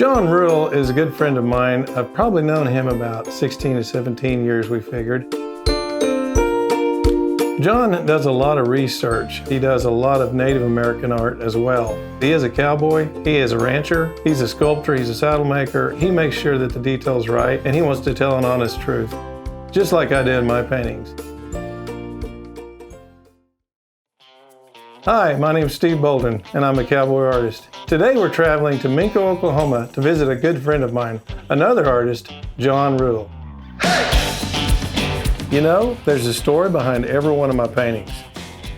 John Rule is a good friend of mine. I've probably known him about 16 to 17 years, we figured. John does a lot of research. He does a lot of Native American art as well. He is a cowboy, he is a rancher, he's a sculptor, he's a saddle maker. He makes sure that the detail's right, and he wants to tell an honest truth, just like I did in my paintings. Hi, my name's Steve Boaldin, and I'm a cowboy artist. Today we're traveling to Minco, Oklahoma to visit a good friend of mine, another artist, John Rule. You know, there's a story behind every one of my paintings.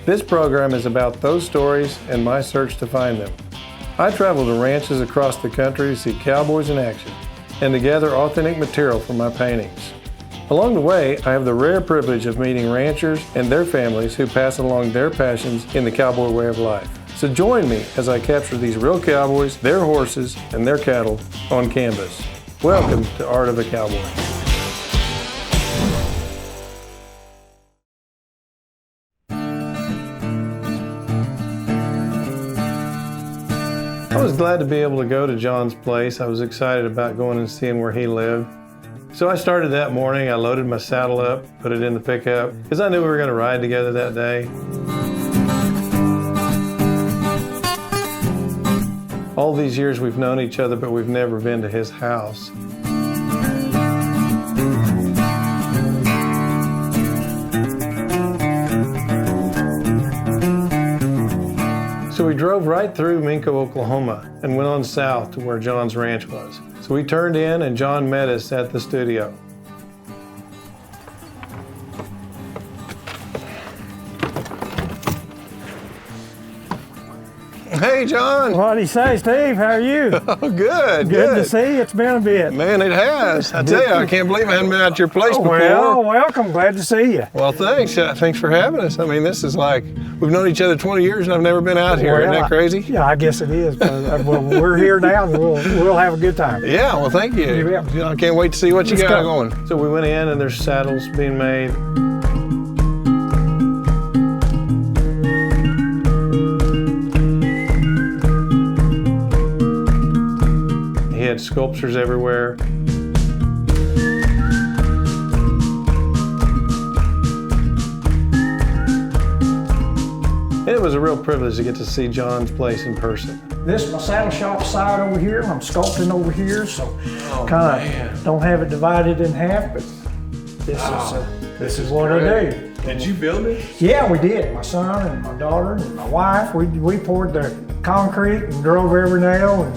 This program is about those stories and my search to find them. I travel to ranches across the country to see cowboys in action and to gather authentic material for my paintings. Along the way, I have the rare privilege of meeting ranchers and their families who pass along their passions in the cowboy way of life. So join me as I capture these real cowboys, their horses, and their cattle on canvas. Welcome to Art of a Cowboy. I was glad to be able to go to John's place. I was excited about going and seeing where he lived. So I started that morning. I loaded my saddle up, put it in the pickup, because I knew we were going to ride together that day. All these years we've known each other, but we've never been to his house. So we drove right through Minco, Oklahoma, and went on south to where John's ranch was. So we turned in, and John met us at the studio. Hey, John. What do you say, Steve? How are you? Oh, good. Good to see you. It's been a bit. Man, it has. I tell you, I can't believe I hadn't been at your place before. Well, welcome. Glad to see you. Well, thanks. Thanks for having us. I mean, this is like, we've known each other 20 years and I've never been out here. Isn't that crazy? Yeah, I guess it is. But well, we're here now and we'll have a good time. Yeah, well, thank you. You bet. I can't wait to see what you Let's got go. going. So we went in and there's saddles being made. He had sculptures everywhere. It was a real privilege to get to see John's place in person. This is my saddle shop side over here. I'm sculpting over here, so kind of don't have it divided in half, but this is what I do. Did you build it? Yeah, we did. My son and my daughter and my wife, we poured the concrete and drove every nail and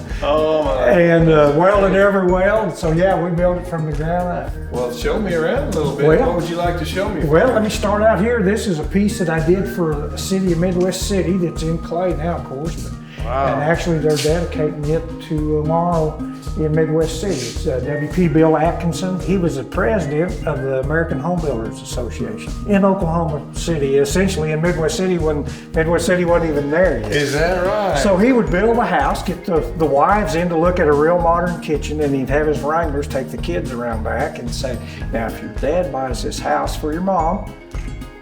welded every weld. So yeah, we built it from the ground up. Well, show me around a little bit. Well, what would you like to show me? Well, let me start out here. This is a piece that I did for a city of Midwest City that's in clay now, of course. But, wow. And actually they're dedicating it to Morrow in Midwest City. It's W.P. Bill Atkinson. He was the president of the American Home Builders Association in Oklahoma City, essentially in Midwest City when Midwest City wasn't even there yet. Is that right? So he would build a house, get the wives in to look at a real modern kitchen, and he'd have his wranglers take the kids around back and say, now if your dad buys this house for your mom,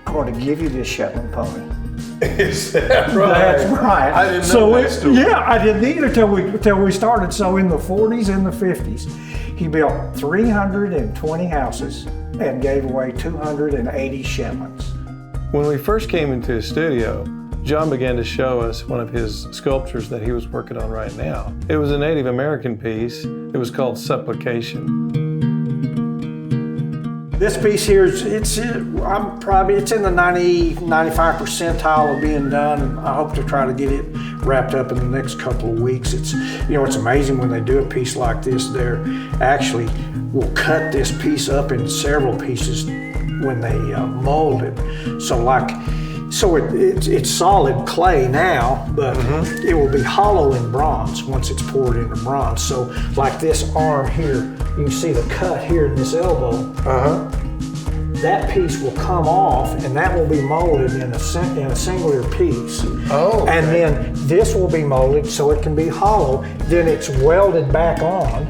I'm going to give you this Shetland pony. Is that right? That's right. I didn't know that story. Yeah, I didn't either till we started. So in the 40s and the 50s, he built 320 houses and gave away 280 Shetlands. When we first came into his studio, John began to show us one of his sculptures that he was working on right now. It was a Native American piece. It was called Supplication. This piece here, it's in the 95 percentile of being done. I hope to try to get it wrapped up in the next couple of weeks. It's amazing when they do a piece like this. They're actually will cut this piece up in several pieces when they mold it. So it's solid clay now, but it will be hollow in bronze once it's poured into bronze. So like this arm here, you can see the cut here in this elbow. That piece will come off and that will be molded in a singular piece. Oh, okay. And then this will be molded so it can be hollow. Then it's welded back on.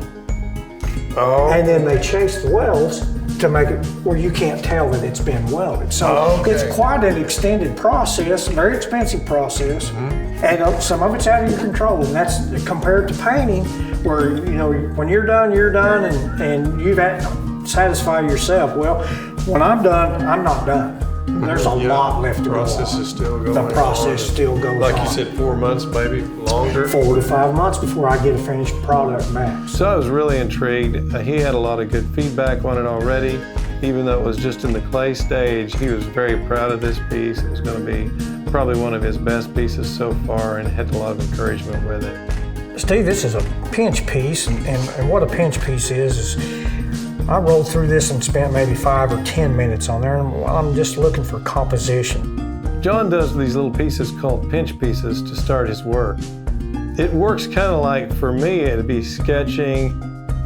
Oh. And then they chase the welds to make it where you can't tell that it's been welded. So it's quite an extended process, very expensive process, and some of it's out of your control. And that's compared to painting, where, you know, when you're done, and you've satisfied yourself. Well, when I'm done, I'm not done. There's a lot left to go. The process is still going on. The process still goes on. Like you said, 4 months, maybe longer? 4 to 5 months before I get a finished product back. So I was really intrigued. He had a lot of good feedback on it already. Even though it was just in the clay stage, he was very proud of this piece. It was going to be probably one of his best pieces so far, and had a lot of encouragement with it. Steve, this is a pinch piece, and what a pinch piece is I rolled through this and spent maybe 5 or 10 minutes on there, and I'm just looking for composition. John does these little pieces called pinch pieces to start his work. It works kind of like, for me, it'd be sketching,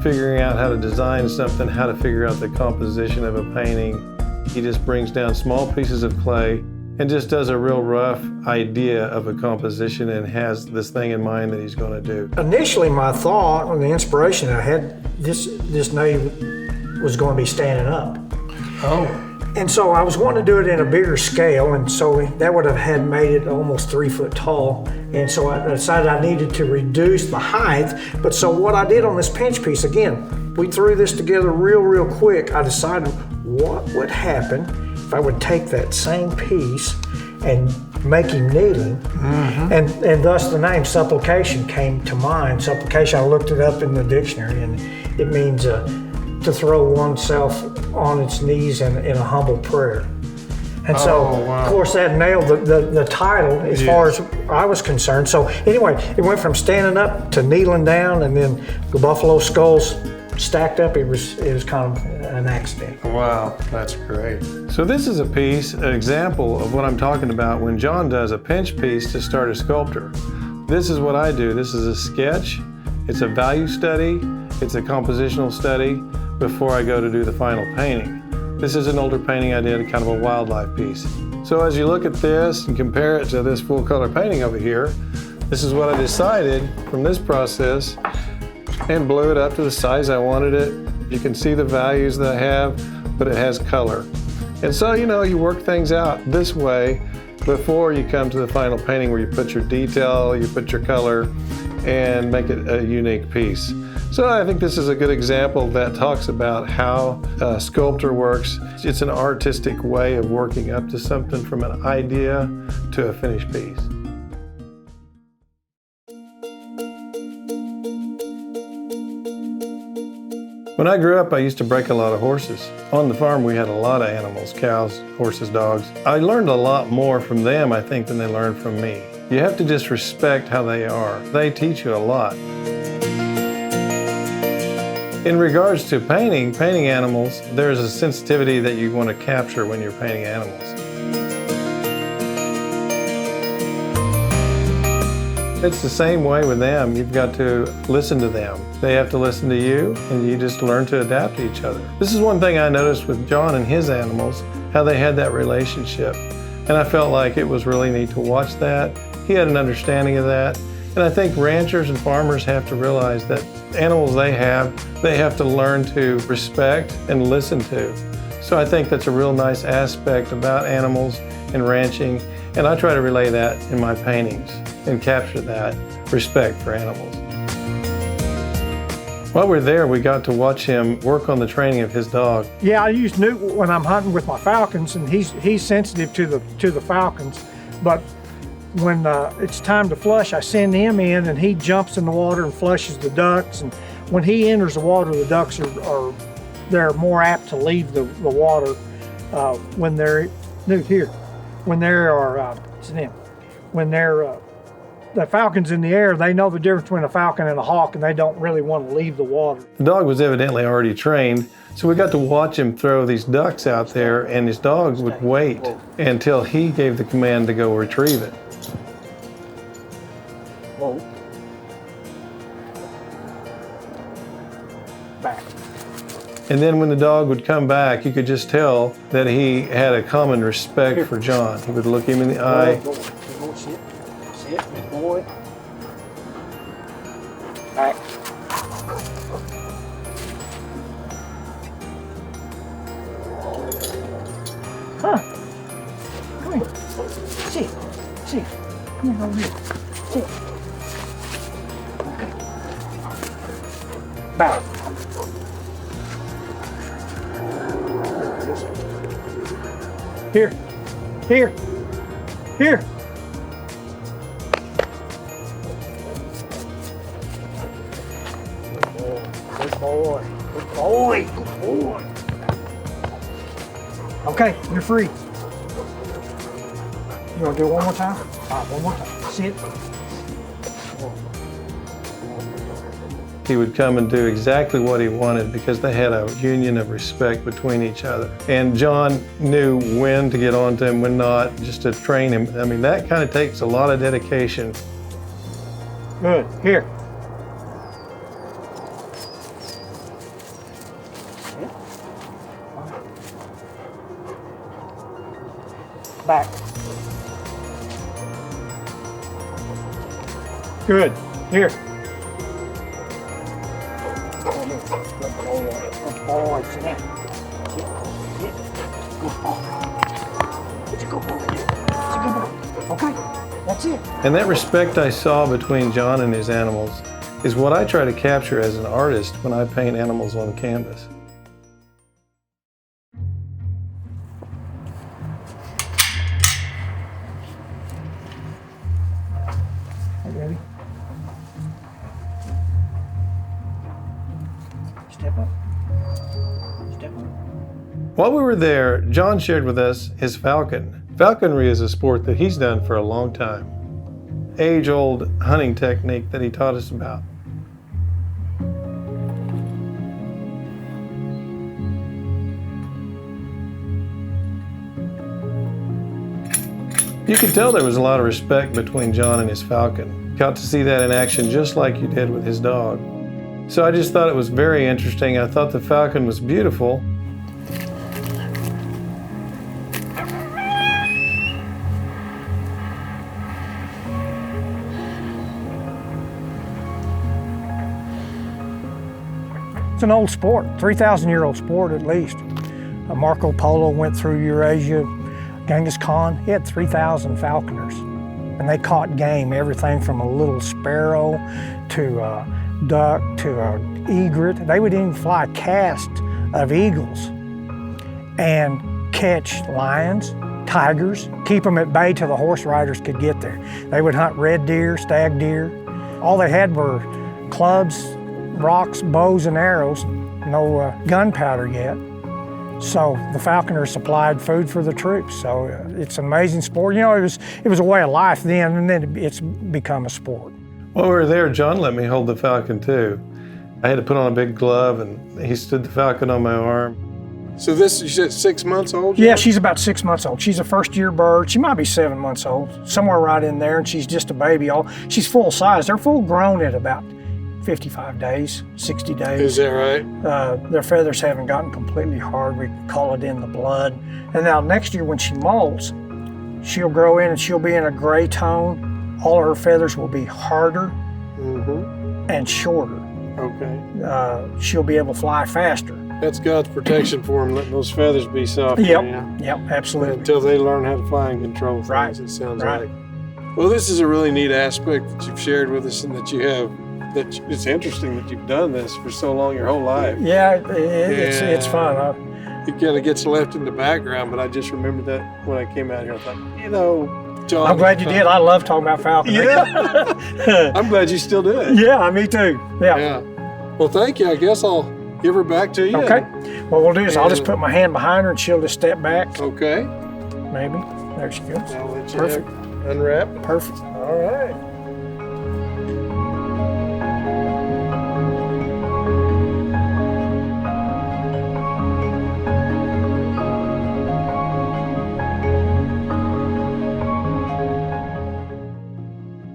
figuring out how to design something, how to figure out the composition of a painting. He just brings down small pieces of clay and just does a real rough idea of a composition and has this thing in mind that he's going to do. Initially, my thought and the inspiration I had, this native was going to be standing up. Oh. And so I was wanting to do it in a bigger scale, and so that would have had made it almost 3 foot tall. And so I decided I needed to reduce the height. But so what I did on this pinch piece, again, we threw this together real quick. I decided what would happen if I would take that same piece and make him kneeling. And thus the name supplication came to mind. Supplication, I looked it up in the dictionary, and it means to throw oneself on its knees in a humble prayer. And so, of course, that nailed the title as far as I was concerned. So anyway, it went from standing up to kneeling down, and then the buffalo skulls stacked up. It was kind of an accident. Wow, that's great. So this is a piece, an example of what I'm talking about when John does a pinch piece to start a sculptor. This is what I do. This is a sketch. It's a value study. It's a compositional study before I go to do the final painting. This is an older painting I did, kind of a wildlife piece. So as you look at this and compare it to this full color painting over here, this is what I decided from this process and blew it up to the size I wanted it. You can see the values that I have, but it has color. And so, you know, you work things out this way before you come to the final painting where you put your detail, you put your color, and make it a unique piece. So I think this is a good example that talks about how a sculptor works. It's an artistic way of working up to something from an idea to a finished piece. When I grew up, I used to break a lot of horses. On the farm, we had a lot of animals, cows, horses, dogs. I learned a lot more from them, I think, than they learned from me. You have to just respect how they are. They teach you a lot. In regards to painting animals, there's a sensitivity that you want to capture when you're painting animals. It's the same way with them. You've got to listen to them. They have to listen to you, and you just learn to adapt to each other. This is one thing I noticed with John and his animals, how they had that relationship. And I felt like it was really neat to watch that. He had an understanding of that. And I think ranchers and farmers have to realize that animals they have to learn to respect and listen to. So I think that's a real nice aspect about animals and ranching, and I try to relay that in my paintings and capture that respect for animals. While we're there, we got to watch him work on the training of his dog. Yeah, I use Newt when I'm hunting with my falcons, and he's sensitive to the falcons, but when it's time to flush, I send him in, and he jumps in the water and flushes the ducks. And when he enters the water, the ducks they're more apt to leave the water when they're the falcon's in the air. They know the difference between a falcon and a hawk, and they don't really want to leave the water. The dog was evidently already trained, so we got to watch him throw these ducks out there, and his dog would wait until he gave the command to go retrieve it. Whoa. Back. And then when the dog would come back, you could just tell that he had a common respect for John. He would look him in the eye. Sit, big boy. Back. Huh. Come here. Sit. Come here over here. Sit. Okay. Back. Here. Here. Here. Good boy. Good boy. Good boy. Okay, you're free. You want to do it one more time? All right, one more time. Sit. He would come and do exactly what he wanted because they had a union of respect between each other. And John knew when to get on to him, when not, just to train him. I mean, that kind of takes a lot of dedication. Good. Here. Back. Good. Here. Good boy. Sit down. Sit. Good boy. It's a good boy. It's a good boy. Okay. That's it. And that respect I saw between John and his animals is what I try to capture as an artist when I paint animals on canvas. Ready? Step up. Step up. While we were there, John shared with us his falcon. Falconry is a sport that he's done for a long time. Age-old hunting technique that he taught us about. You could tell there was a lot of respect between John and his falcon. Got to see that in action just like you did with his dog. So I just thought it was very interesting. I thought the falcon was beautiful. It's an old sport, 3,000-year-old sport at least. Marco Polo went through Eurasia. Genghis Khan, he had 3,000 falconers. And they caught game, everything from a little sparrow to a duck to an egret. They would even fly a cast of eagles and catch lions, tigers, keep them at bay till the horse riders could get there. They would hunt red deer, stag deer. All they had were clubs, rocks, bows, and arrows, no gunpowder yet. So the falconers supplied food for the troops. So it's an amazing sport. You know, it was a way of life then, and then it's become a sport. While we were there, John let me hold the falcon too. I had to put on a big glove, and he stood the falcon on my arm. So this, you said 6 months old? John? Yeah, she's about 6 months old. She's a first-year bird. She might be 7 months old, somewhere right in there, and she's just a baby. She's full size. They're full grown at about 55 days, 60 days. Is that right? Their feathers haven't gotten completely hard. We call it in the blood. And now next year when she molts, she'll grow in and she'll be in a gray tone. All of her feathers will be harder and shorter. Okay. She'll be able to fly faster. That's God's protection for them, letting those feathers be soft. Yep, Yeah. yep, absolutely. Until they learn how to fly and control things, Right. it sounds Right. like. Well, this is a really neat aspect that you've shared with us and that you have. It's interesting that you've done this for so long, your whole life. Yeah, it's fun. It kind of gets left in the background, but I just remembered that when I came out here, I thought, John. I'm glad you did. I love talking about falconry. Yeah. I'm glad you still do it. Yeah, me too. Yeah. Well, thank you. I guess I'll give her back to you. Okay. What we'll do is I'll just put my hand behind her and she'll just step back. Okay. Maybe. There she goes. I'll let you Perfect. Unwrap. Perfect. All right.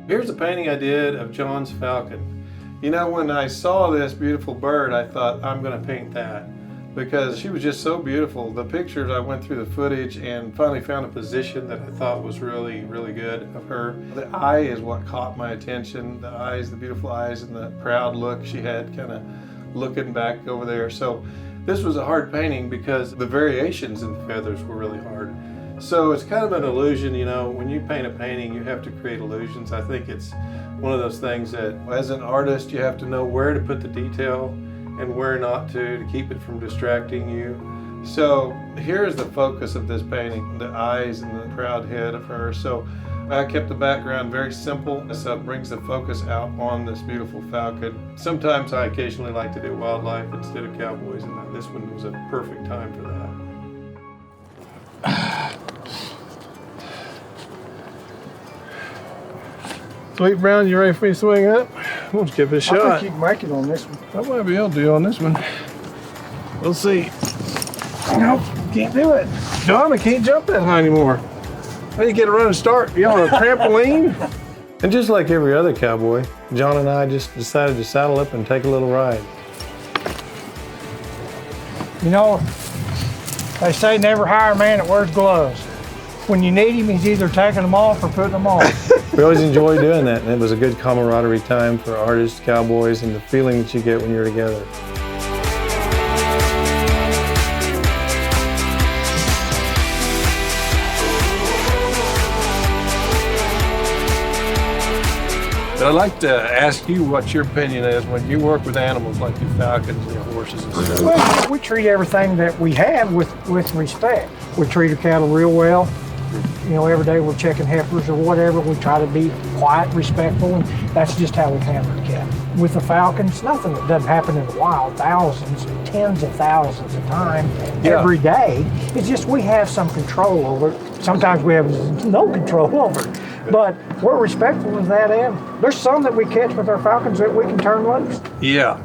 Here's a painting I did of John's falcon. You know, when I saw this beautiful bird, I thought, I'm going to paint that because she was just so beautiful. The pictures, I went through the footage and finally found a position that I thought was really, really good of her. The eye is what caught my attention. The eyes, the beautiful eyes, and the proud look she had kind of looking back over there. So this was a hard painting because the variations in the feathers were really hard. So it's kind of an illusion, you know, when you paint a painting, you have to create illusions. I think it's one of those things that as an artist, you have to know where to put the detail and where not to keep it from distracting you. So here's the focus of this painting, the eyes and the proud head of her. So I kept the background very simple, so it brings the focus out on this beautiful falcon. Sometimes I occasionally like to do wildlife instead of cowboys, and this one was a perfect time for that. Sweet Brown, you ready for me to swing up? Let's give it a shot. I think you can make it on this one. That might be able to do on this one. We'll see. Nope, can't do it. John, I can't jump that high anymore. How do you get a running start? You on a trampoline? And just like every other cowboy, John and I just decided to saddle up and take a little ride. You know, they say never hire a man that wears gloves. When you need him, he's either taking them off or putting them on. We always enjoy doing that, and it was a good camaraderie time for artists, cowboys, and the feeling that you get when you're together. But I'd like to ask you what your opinion is when you work with animals like your falcons and your horses and stuff. Well, we treat everything that we have with respect. We treat our cattle real well. You know, every day we're checking heifers or whatever. We try to be quiet, respectful, and that's just how we handle our cattle. With the falcons, nothing that doesn't happen in the wild, thousands, tens of thousands of times every day. It's just we have some control over it. Sometimes we have no control over it. But we're respectful of that animal. There's some that we catch with our falcons that we can turn loose. Yeah,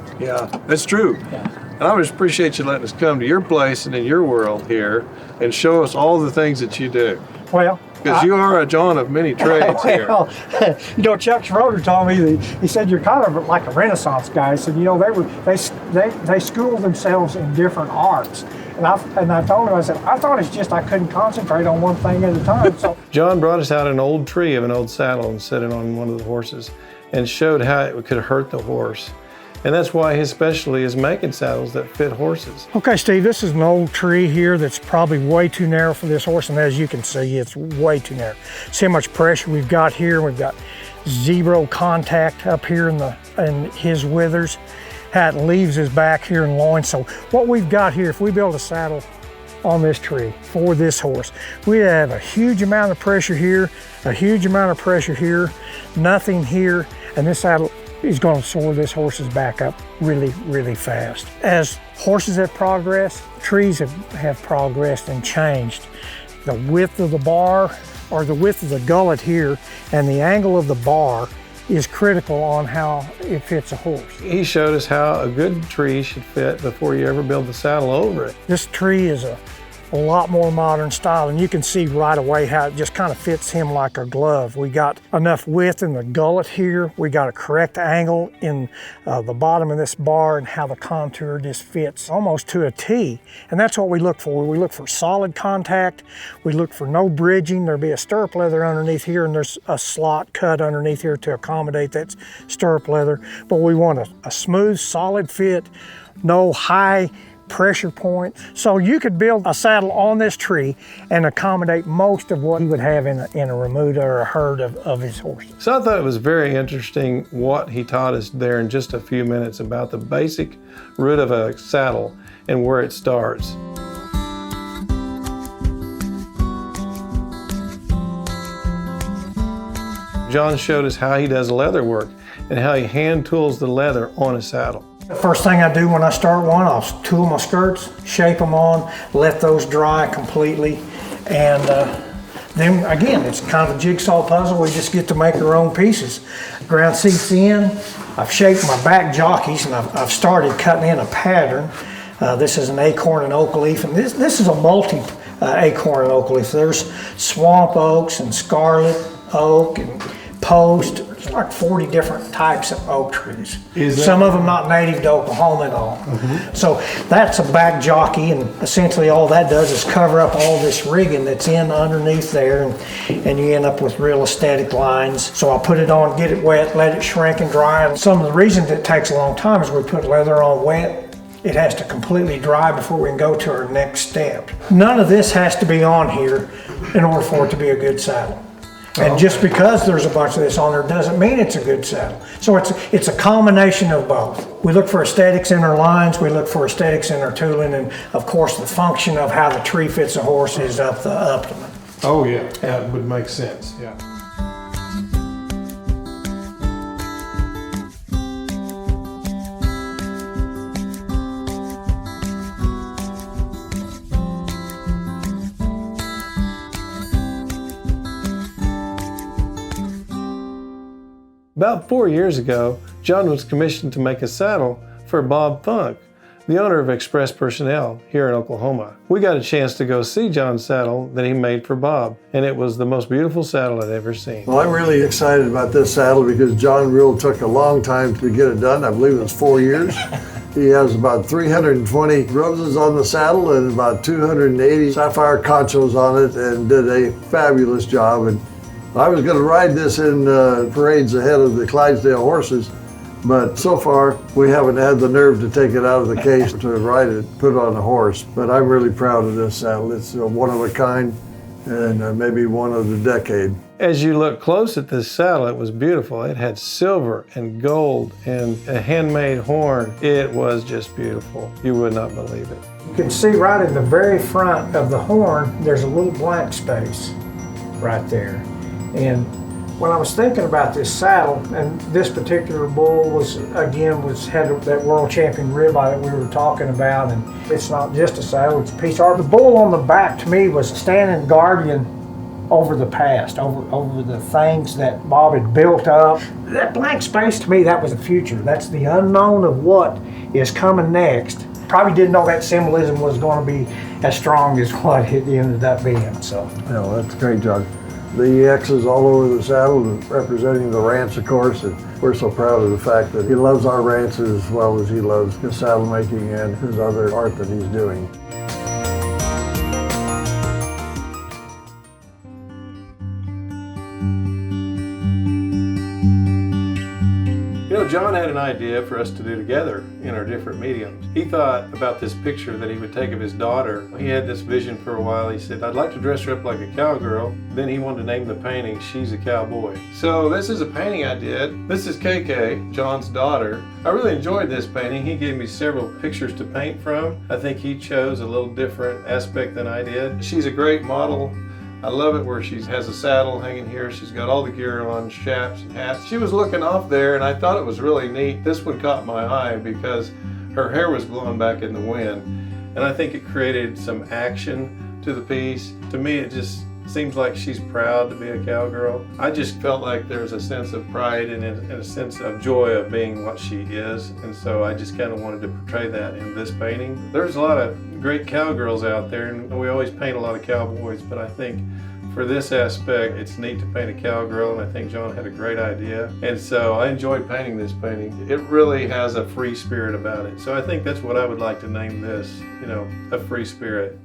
that's true. Yeah. And I just appreciate you letting us come to your place and in your world here and show us all the things that you do. Well, because you are a John of many trades here. You know, Chuck Schroeder told me that he said you're kind of like a Renaissance guy. He said, you know, they school themselves in different arts. And I told him, I said, I thought it's just I couldn't concentrate on one thing at a time. So John brought us out an old tree of an old saddle and set it on one of the horses and showed how it could hurt the horse. And that's why his specialty is making saddles that fit horses. Okay, Steve, this is an old tree here that's probably way too narrow for this horse, and as you can see, it's way too narrow. See how much pressure we've got here? We've got zero contact up here in his withers. How it leaves his back here and loin. So what we've got here, if we build a saddle on this tree for this horse, we have a huge amount of pressure here, a huge amount of pressure here, nothing here, and this saddle is going to soar this horse's back up really, really fast. As horses have progressed, trees have progressed and changed. The width of the bar, or the width of the gullet here, and the angle of the bar is critical on how it fits a horse. He showed us how a good tree should fit before you ever build the saddle over it. This tree is a lot more modern style, and you can see right away how it just kind of fits him like a glove. We got enough width in the gullet here. We got a correct angle in the bottom of this bar, and how the contour just fits almost to a T. And that's what we look for. We look for solid contact. We look for no bridging. There'll be a stirrup leather underneath here, and there's a slot cut underneath here to accommodate that stirrup leather. But we want a smooth, solid fit, no high pressure point. So you could build a saddle on this tree and accommodate most of what he would have in a remuda or a herd of his horses. So I thought it was very interesting what he taught us there in just a few minutes about the basic root of a saddle and where it starts. John showed us how he does leather work and how he hand tools the leather on a saddle. First thing I do when I start one, I'll tool my skirts, shape them on, let those dry completely, and then again, it's kind of a jigsaw puzzle. We just get to make our own pieces. Ground seats in, I've shaped my back jockeys, and I've started cutting in a pattern. This is an acorn and oak leaf, and this is a multi acorn and oak leaf. There's swamp oaks and scarlet oak and post. There's like 40 different types of oak trees. Some of them not native to Oklahoma at all. Mm-hmm. So that's a back jockey, and essentially all that does is cover up all this rigging that's in underneath there, and you end up with real aesthetic lines. So I'll put it on, get it wet, let it shrink and dry. And some of the reasons it takes a long time is we put leather on wet. It has to completely dry before we can go to our next step. None of this has to be on here in order for it to be a good saddle. And just because there's a bunch of this on there doesn't mean it's a good saddle. So it's a combination of both. We look for aesthetics in our lines, we look for aesthetics in our tooling, and of course the function of how the tree fits a horse is up the ultimate. Oh yeah, that would make sense, yeah. About 4 years ago, John was commissioned to make a saddle for Bob Funk, the owner of Express Personnel here in Oklahoma. We got a chance to go see John's saddle that he made for Bob, and it was the most beautiful saddle I'd ever seen. Well, I'm really excited about this saddle because John really took a long time to get it done. I believe it was 4 years. He has about 320 roses on the saddle and about 280 sapphire conchos on it, and did a fabulous job. And I was going to ride this in parades ahead of the Clydesdale horses, but so far we haven't had the nerve to take it out of the case to ride it, put it on a horse. But I'm really proud of this saddle. It's one of a kind and maybe one of the decade. As you look close at this saddle, it was beautiful. It had silver and gold and a handmade horn. It was just beautiful. You would not believe it. You can see right in the very front of the horn, there's a little blank space right there. And when I was thinking about this saddle, and this particular bull had that world champion ribeye that we were talking about, and it's not just a saddle, it's a piece of art. The bull on the back to me was standing guardian over the past, over the things that Bob had built up. That blank space to me, that was the future. That's the unknown of what is coming next. Probably didn't know that symbolism was going to be as strong as what it ended up being. So, Yeah, that's great, John. The X's all over the saddle, representing the ranch, of course, and we're so proud of the fact that he loves our ranch as well as he loves his saddle making and his other art that he's doing. You know, John had an idea for us to do together in our different mediums. He thought about this picture that he would take of his daughter. He had this vision for a while. He said, I'd like to dress her up like a cowgirl. Then he wanted to name the painting, She's a Cowboy. So this is a painting I did. This is KK, John's daughter. I really enjoyed this painting. He gave me several pictures to paint from. I think he chose a little different aspect than I did. She's a great model. I love it where she has a saddle hanging here. She's got all the gear on, chaps and hats. She was looking off there and I thought it was really neat. This one caught my eye because her hair was blowing back in the wind. And I think it created some action to the piece. To me, it just seems like she's proud to be a cowgirl. I just felt like there's a sense of pride and a sense of joy of being what she is. And so I just kind of wanted to portray that in this painting. There's a lot of great cowgirls out there, and we always paint a lot of cowboys, but I think for this aspect, it's neat to paint a cowgirl, and I think John had a great idea. And so I enjoyed painting this painting. It really has a free spirit about it. So I think that's what I would like to name this, you know, a free spirit.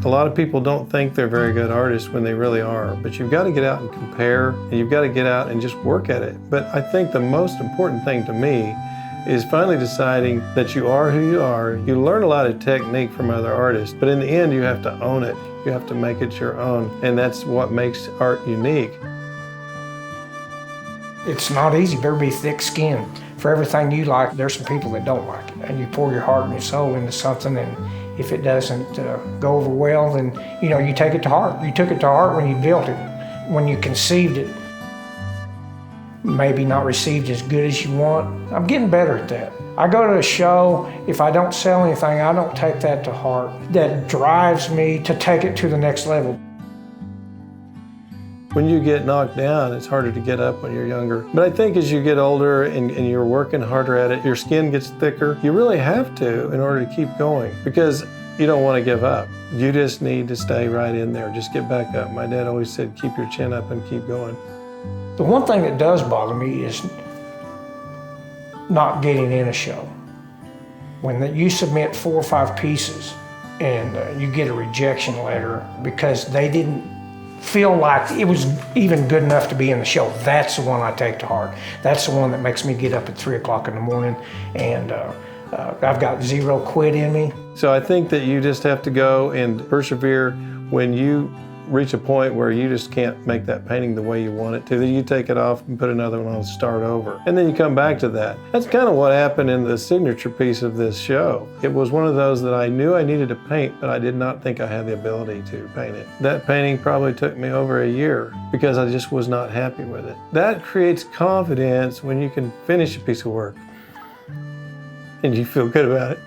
A lot of people don't think they're very good artists when they really are, but you've got to get out and compare, and you've got to get out and just work at it. But I think the most important thing to me is finally deciding that you are who you are. You learn a lot of technique from other artists, but in the end you have to own it. You have to make it your own, and that's what makes art unique. it's not easy. Better be thick-skinned. For everything you like, there's some people that don't like it. And you pour your heart and your soul into something, and if it doesn't go over well, then you take it to heart. You took it to heart when you built it, when you conceived it. Maybe not received as good as you want. I'm getting better at that. I go to a show, if I don't sell anything, I don't take that to heart. That drives me to take it to the next level. When you get knocked down, it's harder to get up when you're younger. But I think as you get older and you're working harder at it, your skin gets thicker. You really have to in order to keep going, because you don't want to give up. You just need to stay right in there. Just get back up. My dad always said, keep your chin up and keep going. The one thing that does bother me is not getting in a show. When you submit 4 or 5 pieces and you get a rejection letter because they didn't feel like it was even good enough to be in the show, that's the one I take to heart. That's the one that makes me get up at 3 o'clock in the morning, and I've got 0 quit in me. So I think that you just have to go and persevere. When you reach a point where you just can't make that painting the way you want it to. Then you take it off and put another one on and start over. And then you come back to that. That's kind of what happened in the signature piece of this show. It was one of those that I knew I needed to paint, but I did not think I had the ability to paint it. That painting probably took me over a year because I just was not happy with it. That creates confidence when you can finish a piece of work and you feel good about it.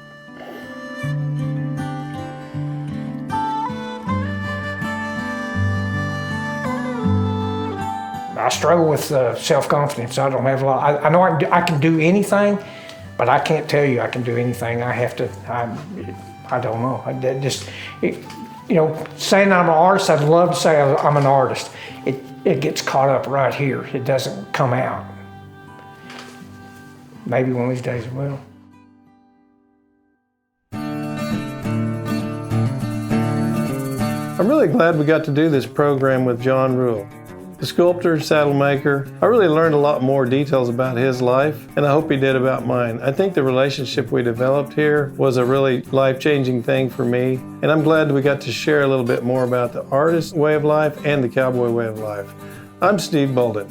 I struggle with self-confidence. I don't have a lot. I know I can do anything, but I can't tell you I can do anything. I have to, I don't know. You know, saying I'm an artist, I'd love to say I'm an artist. It gets caught up right here. It doesn't come out. Maybe one of these days it will. I'm really glad we got to do this program with John Rule, the sculptor, saddle maker. I really learned a lot more details about his life, and I hope he did about mine. I think the relationship we developed here was a really life-changing thing for me, and I'm glad we got to share a little bit more about the artist way of life and the cowboy way of life. I'm Steve Boaldin.